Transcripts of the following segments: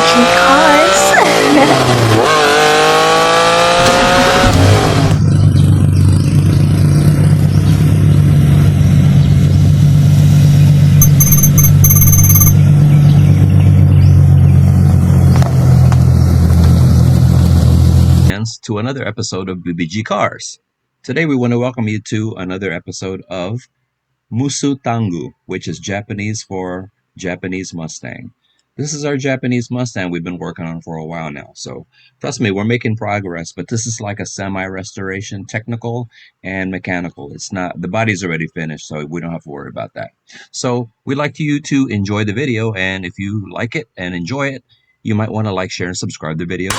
BBG cars. To another episode of BBG Cars. Today we want to welcome you to another episode of musutangu, which is Japanese for Japanese Mustang. This is our Japanese Mustang we've been working on for a while now. So trust me, we're making progress, but this is like a semi-restoration, technical and mechanical. It's not, the body's already finished, so we don't have to worry about that. So we'd like you to enjoy the video, and if you like it and enjoy it, you might want to like, share, and subscribe to the video.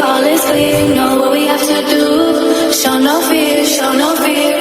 All is clear, know what we have to do. Show no fear,